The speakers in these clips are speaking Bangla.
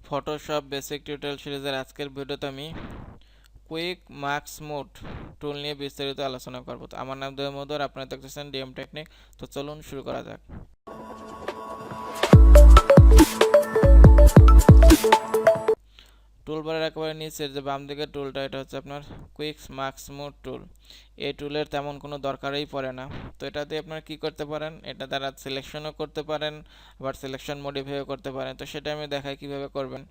ফটোশপ বেসিক টিউটোরিয়াল সিরিজের আজকের ভিডিওতে আমি কুইক মার্কস মোড টুল নিয়ে বিস্তারিত আলোচনা করব। তো আমার নাম দেব মধুর, আপনারা দেখতেছেন ডিএম টেকনিক। তো চলুন শুরু করা যাক। টুলবারের একেবারে নিচের যে বাম দিকের টুলটা, এটা হচ্ছে আপনার কুইক মার্কস মোড টুল। এই টুলের তেমন কোনো দরকারই পড়ে না। তো এটা দিয়ে আপনারা কি করতে পারেন, এটা দ্বারা সিলেকশনও করতে পারেন, আবার সিলেকশন মডিফাইও করতে পারেন। তো সেটা আমি দেখাই কিভাবে করবেন।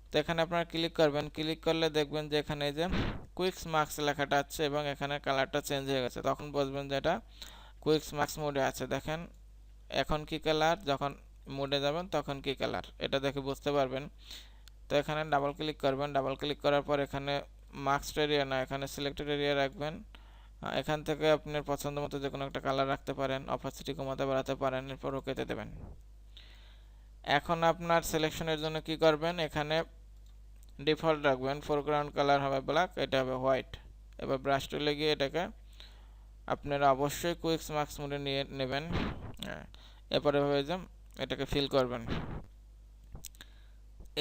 তো এখানে আপনারা ক্লিক করবেন, ক্লিক করলে দেখবেন যে এখানে এই যে কুইক মার্কস লেখাটা আছে এবং এখানে কালারটা চেঞ্জ হয়ে গেছে। তখন বুঝবেন যে এটা কুইক মার্কস মোডে আছে। দেখেন এখন কি কালার, যখন মোডে যাবেন তখন কি কালার, এটা দেখে বুঝতে পারবেন। তো এখানে ডাবল ক্লিক করবেন, ডাবল ক্লিক করার পর এখানে মার্কসড এরিয়া না, এখানে সিলেক্টেড এরিয়া রাখবেন। এখান থেকে আপনার পছন্দ মতো যে কোনো একটা কালার রাখতে পারেন, অপাসিটি কমাতে বাড়াতে পারেন, এরপর ওকেতে দেবেন। এখন আপনার সিলেকশনের জন্য কি করবেন, এখানে ডিফল্ট রাখবেন, ফোরগ্রাউন্ড কালার হবে ব্ল্যাক, এটা হবে হোয়াইট। এবার ব্রাশ টুলে গিয়ে এটাকে আপনারা অবশ্যই কুইক মার্কস মোডে নিয়ে নেবেন। এরপরে হয়ে যান এটাকে ফিল করবেন।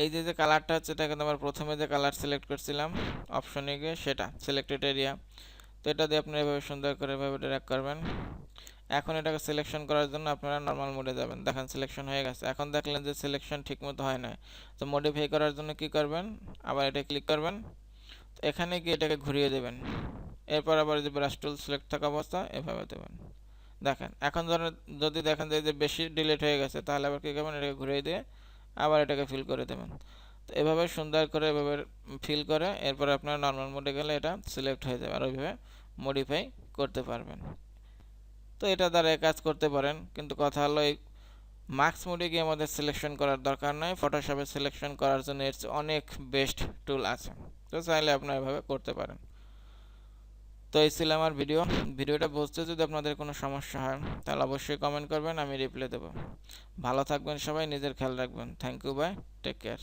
এই যে যে কালারটা হচ্ছে, এটা কিন্তু আমরা প্রথমে যে কালার সিলেক্ট করছিলাম অপশনে গিয়ে, সেটা সিলেক্টেড এরিয়া। তো এটা দিয়ে আপনি এভাবে সুন্দর করে এভাবে ড্র্যাগ করবেন। এখন এটাকে সিলেকশন করার জন্য আপনারা নর্মাল মোডে যাবেন। দেখেন সিলেকশন হয়ে গেছে। এখন দেখলেন যে সিলেকশন ঠিকমতো হয় না, তো মডিফাই করার জন্য কি করবেন, আবার এটা ক্লিক করবেন, এখানে গিয়ে এটাকে ঘুরিয়ে দেবেন। এরপর আবার যে ব্রাশ টুল সিলেক্ট থাকা অবস্থা এভাবে দেবেন। দেখেন এখন যদি দেখেন যে বেশি ডিলিট হয়ে গেছে, তাহলে আবার কী করবেন, এটাকে ঘুরিয়ে দিয়ে আবার এটাকে ফিল করে দেবেন। তো এভাবে সুন্দর করে এভাবে ফিল করে এরপর আপনার নর্মাল মোডে গেলে এটা সিলেক্ট হয়ে যাবে, আর ওইভাবে মডিফাই করতে পারবেন। তো এটা দ্বারা কাজ করতে পারেন, কিন্তু কথা হলো এই মার্কস মোডে গিয়ে আমাদের সিলেকশন করার দরকার নয়। ফটোশপে সিলেকশন করার জন্য এর অনেক বেস্ট টুল আছে। তো চাইলে আপনারা এভাবে করতে পারেন। তো এই ছিল আমার ভিডিওটা বুঝতে যদি আপনাদের কোনো সমস্যা হয় তাহলে অবশ্যই কমেন্ট করবেন, আমি রিপ্লাই দেবো। ভালো থাকবেন সবাই, নিজের খেয়াল রাখবেন। Thank you, bye, take care.